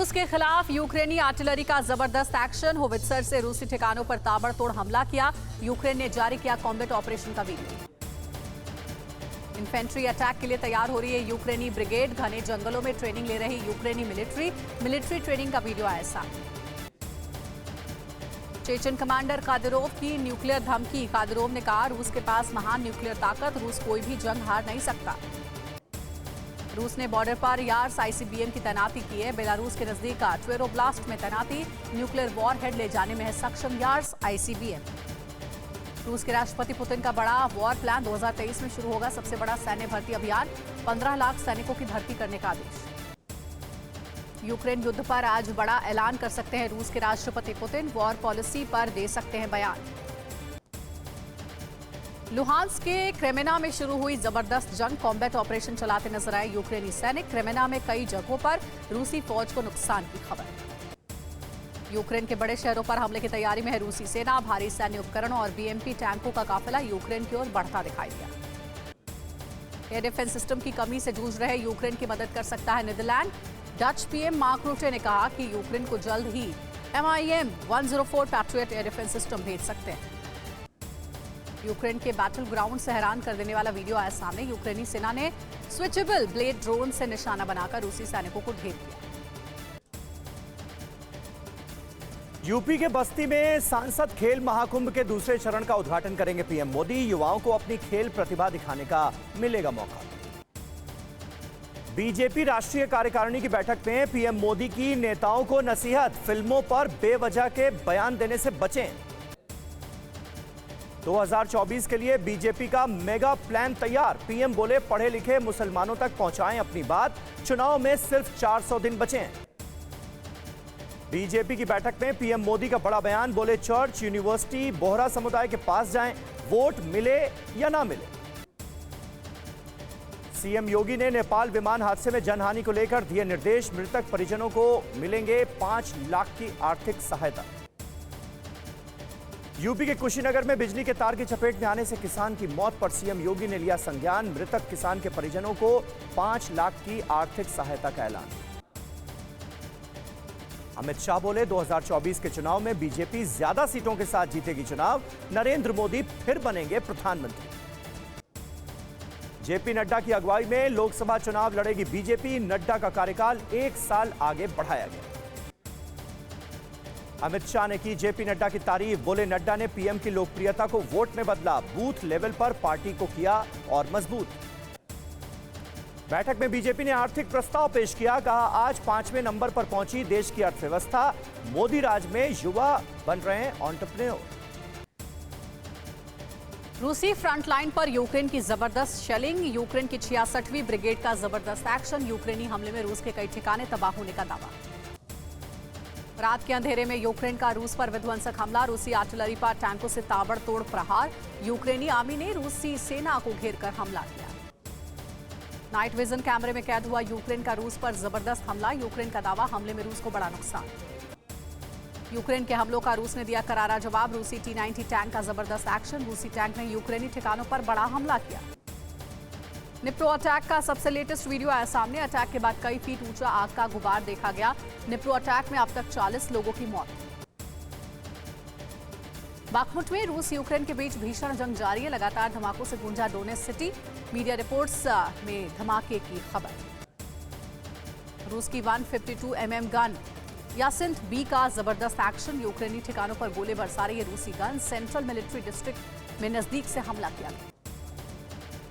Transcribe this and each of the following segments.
रूस के खिलाफ यूक्रेनी आर्टिलरी का जबरदस्त एक्शन। होवित्जर से रूसी ठिकानों पर ताबड़तोड़ हमला किया। यूक्रेन ने जारी किया कॉम्बैट ऑपरेशन का वीडियो। इन्फेंट्री अटैक के लिए तैयार हो रही है यूक्रेनी ब्रिगेड। घने जंगलों में ट्रेनिंग ले रही यूक्रेनी मिलिट्री ट्रेनिंग का वीडियो आया सामने। चेचन कमांडर कादिरोव की न्यूक्लियर धमकी। कादिरोव ने कहा, रूस के पास महान न्यूक्लियर ताकत, रूस कोई भी जंग हार नहीं सकता। रूस ने बॉर्डर पर यार्स आईसीबीएम की तैनाती की है। बेलारूस के नजदीक ट्वेरोब्लास्ट में तैनाती। न्यूक्लियर वॉरहेड ले जाने में है सक्षम यार्स आईसीबीएम। रूस के राष्ट्रपति पुतिन का बड़ा वॉर प्लान 2023 में शुरू होगा। सबसे बड़ा सैन्य भर्ती अभियान, 15 लाख सैनिकों की भर्ती करने का आदेश। यूक्रेन युद्ध पर आज बड़ा ऐलान कर सकते हैं रूस के राष्ट्रपति पुतिन। वॉर पॉलिसी पर दे सकते हैं बयान। लुहांस्क के क्रेमेना में शुरू हुई जबरदस्त जंग। कॉम्बैट ऑपरेशन चलाते नजर आए यूक्रेनी सैनिक। क्रेमेना में कई जगहों पर रूसी फौज को नुकसान की खबर। यूक्रेन के बड़े शहरों पर हमले की तैयारी में है रूसी सेना। भारी सैन्य उपकरणों और बीएमपी टैंकों का काफिला यूक्रेन की ओर बढ़ता दिखाई दिया। एयर डिफेंस सिस्टम की कमी से जूझ रहे यूक्रेन की मदद कर सकता है Netherlands. Dutch PM Mark Rutte ने कहा कि यूक्रेन को जल्द ही MIM-104 Patriot air defence system भेज सकते हैं। यूक्रेन के बैटल ग्राउंड से हैरान कर देने वाला वीडियो आया सामने। यूक्रेनी सेना ने स्विचेबल ब्लेड ड्रोन से निशाना बनाकर रूसी सैनिकों को ढेर दिया। यूपी के बस्ती में सांसद खेल महाकुंभ के दूसरे चरण का उद्घाटन करेंगे पीएम मोदी। युवाओं को अपनी खेल प्रतिभा दिखाने का मिलेगा मौका। बीजेपी राष्ट्रीय कार्यकारिणी की बैठक में पीएम मोदी की नेताओं को नसीहत, फिल्मों पर बेवजह के बयान देने से बचें। 2024 के लिए बीजेपी का मेगा प्लान तैयार। पीएम बोले, पढ़े लिखे मुसलमानों तक पहुंचाएं अपनी बात, चुनाव में सिर्फ 400 दिन बचे। बीजेपी की बैठक में पीएम मोदी का बड़ा बयान। बोले, चर्च, यूनिवर्सिटी, बोहरा समुदाय के पास जाएं, वोट मिले या ना मिले। सीएम योगी ने नेपाल विमान हादसे में जनहानि को लेकर दिए निर्देश। मृतक परिजनों को मिलेंगे 5 लाख की आर्थिक सहायता। यूपी के कुशीनगर में बिजली के तार की चपेट में आने से किसान की मौत पर सीएम योगी ने लिया संज्ञान। मृतक किसान के परिजनों को 5 लाख की आर्थिक सहायता का ऐलान। अमित शाह बोले, 2024 के चुनाव में बीजेपी ज्यादा सीटों के साथ जीतेगी चुनाव। नरेंद्र मोदी फिर बनेंगे प्रधानमंत्री। जेपी नड्डा की अगुवाई में लोकसभा चुनाव लड़ेगी बीजेपी। नड्डा का कार्यकाल 1 साल आगे बढ़ाया गया। अमित शाह ने की जेपी नड्डा की तारीफ। बोले, नड्डा ने पीएम की लोकप्रियता को वोट में बदला। बूथ लेवल पर पार्टी को किया और मजबूत। बैठक में बीजेपी ने आर्थिक प्रस्ताव पेश किया। कहा, आज 5वें नंबर पर पहुंची देश की अर्थव्यवस्था। मोदी राज में युवा बन रहे हैं एंटरप्रेन्योर। रूसी फ्रंटलाइन पर यूक्रेन की जबरदस्त शेलिंग। यूक्रेन की 66वीं ब्रिगेड का जबरदस्त एक्शन। यूक्रेनी हमले में रूस के कई ठिकाने तबाह होने का दावा। रात के अंधेरे में यूक्रेन का रूस पर विध्वंसक हमला। रूसी आर्टिलरी पर टैंकों से ताबड़तोड़ प्रहार। यूक्रेनी आर्मी ने रूसी सेना को घेरकर हमला किया। नाइट विजन कैमरे में कैद हुआ यूक्रेन का रूस पर जबरदस्त हमला। यूक्रेन का दावा, हमले में रूस को बड़ा नुकसान। यूक्रेन के हमलों का रूस ने दिया करारा जवाब। रूसी T-90 टैंक का जबरदस्त एक्शन। रूसी टैंक ने यूक्रेनी ठिकानों पर बड़ा हमला किया। निप्रो अटैक का सबसे लेटेस्ट वीडियो आया सामने। अटैक के बाद कई फीट ऊंचा आग का गुबार देखा गया। निप्रो अटैक में अब तक 40 लोगों की मौत। बाखमुट में रूस यूक्रेन के बीच भीषण जंग जारी है। लगातार धमाकों से गूंजा डोनेट्स्क सिटी। मीडिया रिपोर्ट्स में धमाके की खबर। रूस की 152 mm गन यासिंथ बी का जबरदस्त एक्शन। यूक्रेनी ठिकानों पर गोले बरसा रही है रूसी गन। सेंट्रल मिलिट्री डिस्ट्रिक्ट में नजदीक से हमला किया गया।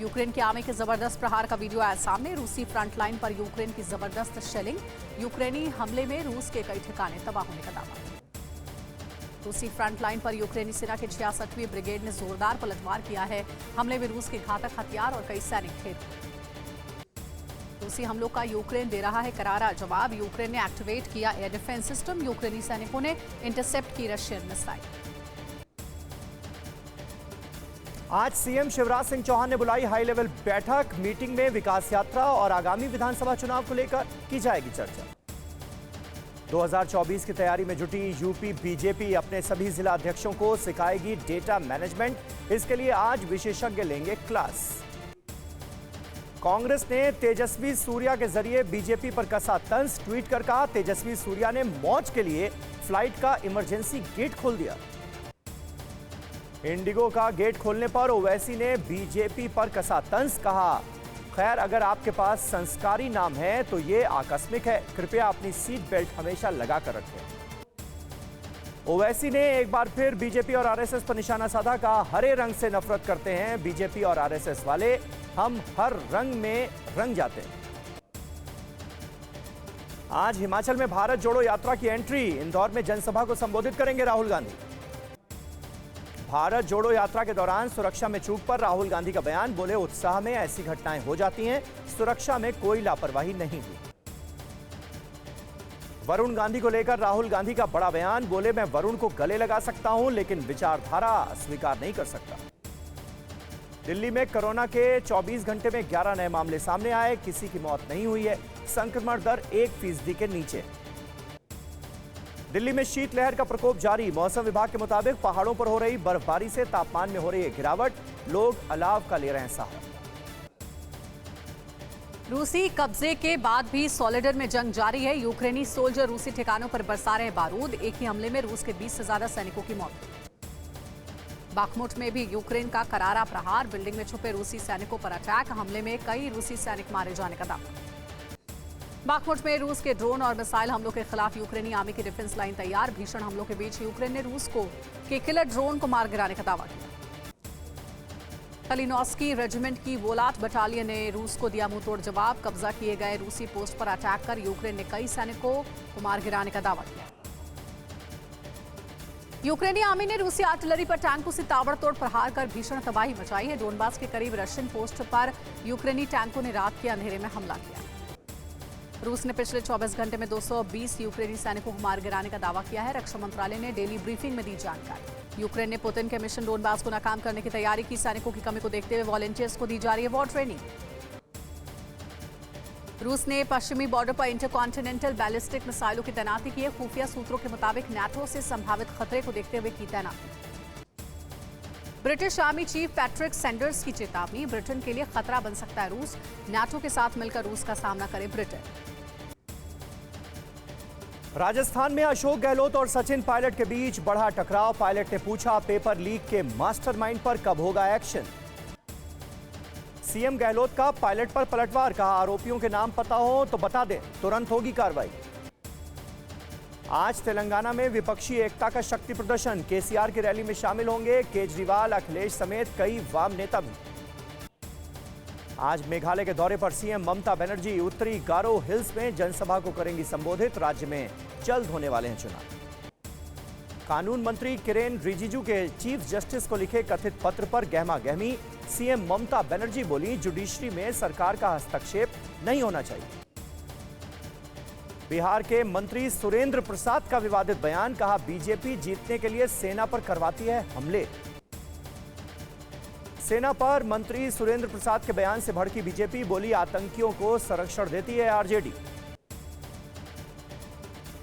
यूक्रेन की आर्मी के जबरदस्त प्रहार का वीडियो आया सामने। रूसी फ्रंटलाइन पर यूक्रेन की जबरदस्त शेलिंग। यूक्रेनी हमले में रूस के कई ठिकाने तबाह होने का दावा। रूसी फ्रंटलाइन पर यूक्रेनी सेना की 66वीं ब्रिगेड ने जोरदार पलटवार किया है। हमले में रूस के घातक हथियार और कई सैनिक ढेर। रूसी हमलों का यूक्रेन दे रहा है करारा जवाब। यूक्रेन ने एक्टिवेट किया एयर डिफेंस सिस्टम। यूक्रेनी सैनिकों ने इंटरसेप्ट की रशियन मिसाइल। आज सीएम शिवराज सिंह चौहान ने बुलाई हाई लेवल बैठक। मीटिंग में विकास यात्रा और आगामी विधानसभा चुनाव को लेकर की जाएगी चर्चा। 2024 की तैयारी में जुटी यूपी बीजेपी अपने सभी जिला अध्यक्षों को सिखाएगी डेटा मैनेजमेंट। इसके लिए आज विशेषज्ञ लेंगे क्लास। कांग्रेस ने तेजस्वी सूर्या के जरिए बीजेपी पर कसा तंज। ट्वीट कर कहा, तेजस्वी सूर्या ने मौज के लिए फ्लाइट का इमरजेंसी गेट खोल दिया। इंडिगो का गेट खोलने पर ओवैसी ने बीजेपी पर कसा तंज। कहा, खैर अगर आपके पास संस्कारी नाम है तो ये आकस्मिक है, कृपया अपनी सीट बेल्ट हमेशा लगा कर रखें। ओवैसी ने एक बार फिर बीजेपी और आरएसएस पर निशाना साधा। कहा, हरे रंग से नफरत करते हैं बीजेपी और आरएसएस वाले, हम हर रंग में रंग जाते हैं। आज हिमाचल में भारत जोड़ो यात्रा की एंट्री। इंदौर में जनसभा को संबोधित करेंगे राहुल गांधी। भारत जोड़ो यात्रा के दौरान सुरक्षा में चूक पर राहुल गांधी का बयान। बोले, उत्साह में ऐसी घटनाएं हो जाती हैं, सुरक्षा में कोई लापरवाही नहीं हुई। वरुण गांधी को लेकर राहुल गांधी का बड़ा बयान। बोले, मैं वरुण को गले लगा सकता हूं लेकिन विचारधारा स्वीकार नहीं कर सकता। दिल्ली में कोरोना के 24 घंटे में 11 नए मामले सामने आए, किसी की मौत नहीं हुई है। संक्रमण दर 1% के नीचे। दिल्ली में शीतलहर का प्रकोप जारी। मौसम विभाग के मुताबिक पहाड़ों पर हो रही बर्फबारी से तापमान में हो रही है गिरावट, लोग अलाव का ले रहे हैं सहारा। रूसी कब्जे के बाद भी सॉलिडर में जंग जारी है। यूक्रेनी सोल्जर रूसी ठिकानों पर बरसा रहे बारूद। एक ही हमले में रूस के 20 से ज्यादा सैनिकों की मौत। बाखमुट में भी यूक्रेन का करारा प्रहार। बिल्डिंग में छुपे रूसी सैनिकों पर अटैक। हमले में कई रूसी सैनिक मारे जाने का दावा। बाखमुट में रूस के ड्रोन और मिसाइल हमलों के खिलाफ यूक्रेनी आर्मी की डिफेंस लाइन तैयार। भीषण हमलों के बीच यूक्रेन ने रूस के किलर ड्रोन को मार गिराने का दावा किया। कलिनोस्की रेजिमेंट की वोलाट बटालियन ने रूस को दिया मुंहतोड़ जवाब। कब्जा किए गए रूसी पोस्ट पर अटैक कर यूक्रेन ने कई सैनिकों को मार गिराने का दावा किया। यूक्रेनी आर्मी ने रूसी आर्टिलरी पर टैंकों से ताबड़तोड़ प्रहार कर भीषण तबाही मचाई है। डोनबास के करीब रशियन पोस्ट पर यूक्रेनी टैंकों ने रात के अंधेरे में हमला किया। रूस ने पिछले 24 घंटे में 220 यूक्रेनी सैनिकों को मार गिराने का दावा किया है। रक्षा मंत्रालय ने डेली ब्रीफिंग में दी जानकारी। यूक्रेन ने पुतिन के मिशन डोनबास को नाकाम करने की तैयारी की। सैनिकों की कमी को देखते हुए वॉलंटियर्स को दी जा रही है वॉर ट्रेनिंग। रूस ने पश्चिमी बॉर्डर पर इंटरकॉन्टिनेंटल बैलिस्टिक मिसाइलों की तैनाती की है। खुफिया सूत्रों के मुताबिक नाटो से संभावित खतरे को देखते हुए की तैनाती। British army chief Patrick Sanders की चेतावनी। ब्रिटेन के लिए खतरा बन सकता है रूस। नाटो के साथ मिलकर रूस का सामना करे ब्रिटेन। राजस्थान में अशोक गहलोत और सचिन पायलट के बीच बढ़ा टकराव। पायलट ने पूछा, पेपर लीक के मास्टरमाइंड पर कब होगा एक्शन। सीएम गहलोत का पायलट पर पलटवार। कहा, आरोपियों के नाम पता हो तो बता दें, तुरंत होगी कार्रवाई। आज तेलंगाना में विपक्षी एकता का शक्ति प्रदर्शन। केसीआर की रैली में शामिल होंगे केजरीवाल, अखिलेश समेत कई वाम नेता भी। आज मेघालय के दौरे पर सीएम ममता बनर्जी उत्तरी गारो हिल्स में जनसभा को करेंगी संबोधित। राज्य में जल्द होने वाले हैं चुनाव। कानून मंत्री किरेन रिजिजू के चीफ जस्टिस को लिखे कथित पत्र पर गहमा गहमी। सीएम ममता बनर्जी बोली, जुडिशरी में सरकार का हस्तक्षेप नहीं होना चाहिए। बिहार के मंत्री सुरेंद्र प्रसाद का विवादित बयान। कहा, बीजेपी जीतने के लिए सेना पर करवाती है हमले। सेना पर मंत्री सुरेंद्र प्रसाद के बयान से भड़की बीजेपी। बोली, आतंकियों को संरक्षण देती है आरजेडी।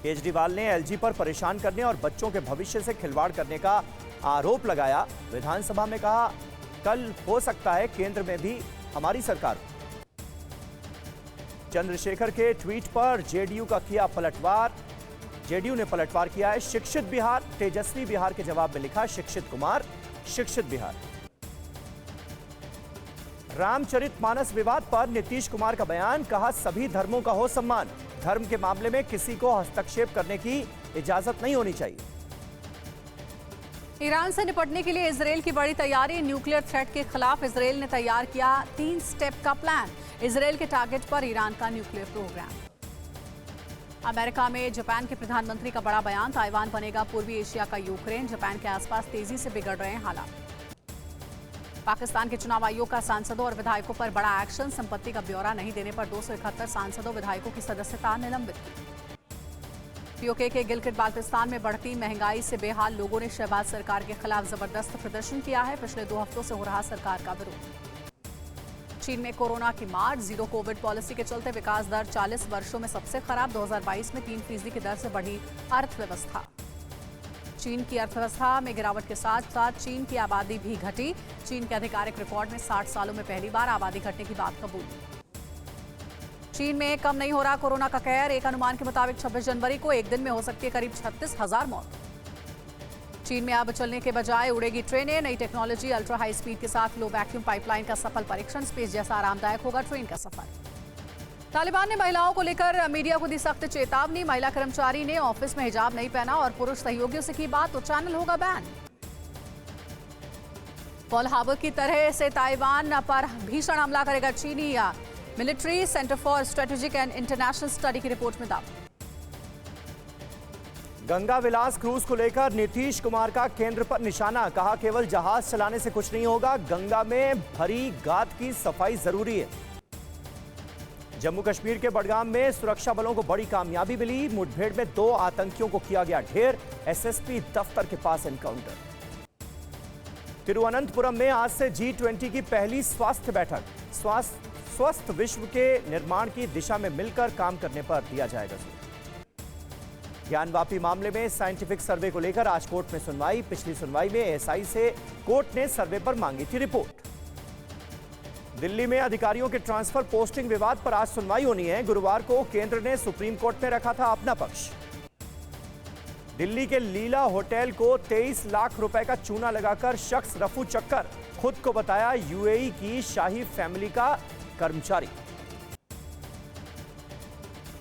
केजरीवाल ने एलजी पर परेशान करने और बच्चों के भविष्य से खिलवाड़ करने का आरोप लगाया। विधानसभा में कहा, कल हो सकता है केंद्र में भी हमारी सरकार हो। चंद्रशेखर के ट्वीट पर जेडीयू का किया पलटवार। जेडीयू ने पलटवार किया है। शिक्षित बिहार, तेजस्वी बिहार के जवाब में लिखा शिक्षित कुमार, शिक्षित बिहार। रामचरितमानस विवाद पर नीतीश कुमार का बयान। कहा, सभी धर्मों का हो सम्मान। धर्म के मामले में किसी को हस्तक्षेप करने की इजाजत नहीं होनी चाहिए। ईरान से निपटने के लिए इजरायल की बड़ी तैयारी। न्यूक्लियर थ्रेट के खिलाफ इजरायल ने तैयार किया 3 स्टेप का प्लान। इजरायल के टारगेट पर ईरान का न्यूक्लियर प्रोग्राम। अमेरिका में जापान के प्रधानमंत्री का बड़ा बयान। ताइवान बनेगा पूर्वी एशिया का यूक्रेन। जापान के आसपास तेजी से बिगड़ रहे हैं हालात। पाकिस्तान के चुनाव आयोग का सांसदों और विधायकों पर बड़ा एक्शन। संपत्ति का ब्यौरा नहीं देने पर 271 सांसदों विधायकों की सदस्यता निलंबित की। पीओके के गिलगित बाल्टिस्तान में बढ़ती महंगाई से बेहाल लोगों ने शहबाज सरकार के खिलाफ जबरदस्त प्रदर्शन किया है। पिछले 2 हफ्तों से हो रहा सरकार का विरोध। चीन में कोरोना की मार। जीरो कोविड पॉलिसी के चलते विकास दर 40 वर्षों में सबसे खराब। 2022 में 3% की दर से बढ़ी अर्थव्यवस्था। चीन की अर्थव्यवस्था में गिरावट के साथ साथ चीन की आबादी भी घटी। चीन के आधिकारिक रिकॉर्ड में 60 सालों में पहली बार आबादी घटने की बात कबूली। चीन में कम नहीं हो रहा कोरोना का कहर। एक अनुमान के मुताबिक 26 जनवरी को एक दिन में हो सकती है करीब 36,000 मौत। चीन में अब चलने के बजाय उड़ेगी ट्रेनें। नई टेक्नोलॉजी अल्ट्रा हाई स्पीड के साथ लो वैक्यूम पाइपलाइन का सफल परीक्षण। स्पेस जैसा आरामदायक होगा ट्रेन का सफर। तालिबान ने महिलाओं को लेकर मीडिया को दी सख्त चेतावनी। महिला कर्मचारी ने ऑफिस में हिजाब नहीं पहना और पुरुष सहयोगियों से की बात तो चैनल होगा बैन। पर्ल हार्बर की तरह से ताइवान पर भीषण हमला करेगा चीनी या military. Centre for strategic and international study की रिपोर्ट में दावा। गंगा विलास क्रूज को लेकर नीतीश कुमार का केंद्र पर निशाना। कहा केवल जहाज चलाने से कुछ नहीं होगा, गंगा में भरी गाद की सफाई जरूरी है। जम्मू कश्मीर के बडगाम में सुरक्षा बलों को बड़ी कामयाबी मिली। मुठभेड़ में 2 आतंकियों को किया गया ढेर। एसएसपी दफ्तर के पास एनकाउंटर। तिरुवनंतपुरम में आज से G20 की पहली स्वास्थ्य बैठक। स्वस्थ विश्व के निर्माण की दिशा में मिलकर काम करने पर दिया जाएगा जोर। ज्ञानवापी मामले में साइंटिफिक सर्वे को लेकर आज कोर्ट में सुनवाई। पिछली सुनवाई में एएसआई से कोर्ट ने सर्वे पर मांगी थी रिपोर्ट। दिल्ली में अधिकारियों के ट्रांसफर पोस्टिंग विवाद पर आज सुनवाई होनी है। गुरुवार को केंद्र ने सुप्रीम कोर्ट में रखा था अपना पक्ष। दिल्ली के लीला होटल को 23 लाख रुपए का चूना लगाकर शख्स रफू चक्कर। खुद को बताया यूएई की शाही फैमिली का कर्मचारी।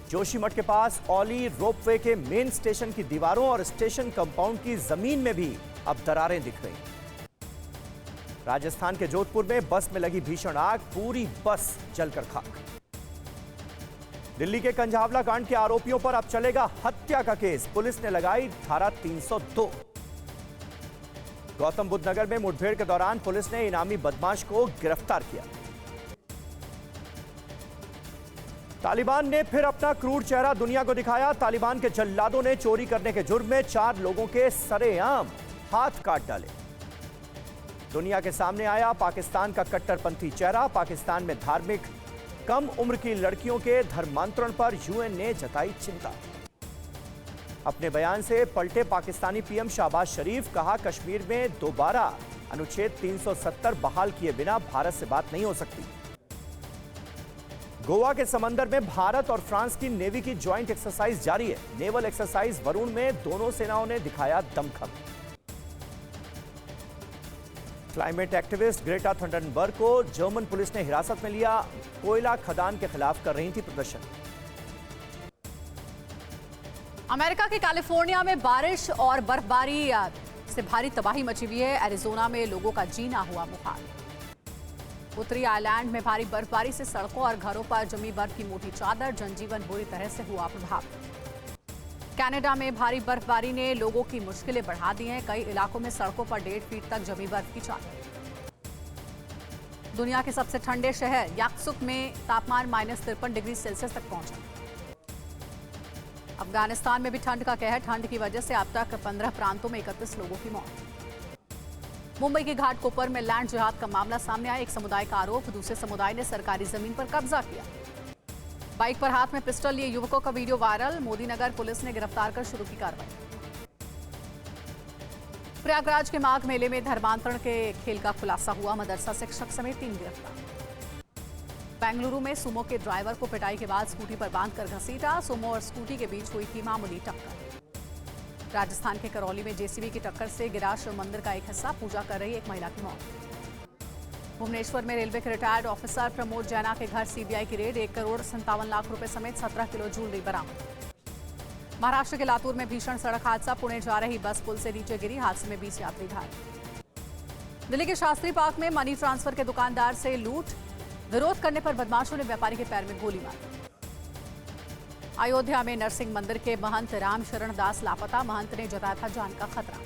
जोशीमठ के पास औली रोपवे के मेन स्टेशन की दीवारों और स्टेशन कंपाउंड की जमीन में भी अब दरारें दिख रही। राजस्थान के जोधपुर में बस में लगी भीषण आग, पूरी बस जलकर खाक। दिल्ली के कंझावला कांड के आरोपियों पर अब चलेगा हत्या का केस। पुलिस ने लगाई धारा 302। गौतम बुद्ध नगर में मुठभेड़ के दौरान पुलिस ने इनामी बदमाश को गिरफ्तार किया। तालिबान ने फिर अपना क्रूर चेहरा दुनिया को दिखाया। तालिबान के जल्लादों ने चोरी करने के जुर्म में 4 लोगों के सरेआम हाथ काट डाले। दुनिया के सामने आया पाकिस्तान का कट्टरपंथी चेहरा। पाकिस्तान में धार्मिक कम उम्र की लड़कियों के धर्मांतरण पर यूएन ने जताई चिंता। अपने बयान से पलटे पाकिस्तानी पीएम शहबाज शरीफ। कहा कश्मीर में दोबारा अनुच्छेद 370 बहाल किए बिना भारत से बात नहीं हो सकती। गोवा के समंदर में भारत और फ्रांस की नेवी की ज्वाइंट एक्सरसाइज जारी है। नेवल एक्सरसाइज वरुण में दोनों सेनाओं ने दिखाया दमखम। क्लाइमेट एक्टिविस्ट ग्रेटा थंडरबर्ग को जर्मन पुलिस ने हिरासत में लिया। कोयला खदान के खिलाफ कर रही थी प्रदर्शन। अमेरिका के कैलिफोर्निया में बारिश और बर्फबारी से भारी तबाही मची हुई है। एरिजोना में लोगों का जीना हुआ मुहाल। उत्तरी आइलैंड में भारी बर्फबारी से सड़कों और घरों पर जमी बर्फ की मोटी चादर। जनजीवन बुरी तरह से हुआ प्रभावित। कनाडा में भारी बर्फबारी ने लोगों की मुश्किलें बढ़ा दी हैं। कई इलाकों में सड़कों पर 1.5 फीट तक जमी बर्फ की चादर। दुनिया के सबसे ठंडे शहर याक्सुक में तापमान -53 डिग्री सेल्सियस तक पहुंचा। अफगानिस्तान में भी ठंड का कहर। ठंड की वजह से अब तक 15 प्रांतों में 31 लोगों की मौत। मुंबई के घाटकोपर में लैंड जिहाद का मामला सामने आया। एक समुदाय का आरोप, दूसरे समुदाय ने सरकारी जमीन पर कब्जा किया। बाइक पर हाथ में पिस्टल लिए युवकों का वीडियो वायरल। मोदी नगर पुलिस ने गिरफ्तार कर शुरू की कार्रवाई। प्रयागराज के माघ मेले में धर्मांतरण के खेल का खुलासा हुआ। मदरसा शिक्षक समेत 3 गिरफ्तार। बेंगलुरु में सुमो के ड्राइवर को पिटाई के बाद स्कूटी पर बांधकर घसीटा। सुमो और स्कूटी के बीच हुई थी मामूली टक्कर। राजस्थान के करौली में जेसीबी की टक्कर से गिरा शिव मंदिर का एक हिस्सा। पूजा कर रही एक महिला की मौत। भुवनेश्वर में रेलवे के रिटायर्ड ऑफिसर प्रमोद जैना के घर सीबीआई की रेड। 1 करोड़ 57 लाख रुपए समेत 17 किलो ज्वेलरी बरामद। महाराष्ट्र के लातूर में भीषण सड़क हादसा। पुणे जा रही बस पुल से नीचे गिरी। हादसे में 20 यात्री घायल। दिल्ली के शास्त्री पार्क में मनी ट्रांसफर के दुकानदार से लूट। विरोध करने पर बदमाशों ने व्यापारी के पैर में गोली मारी। अयोध्या में नरसिंह मंदिर के महंत राम शरण दास लापता। महंत ने जताया था जान का खतरा।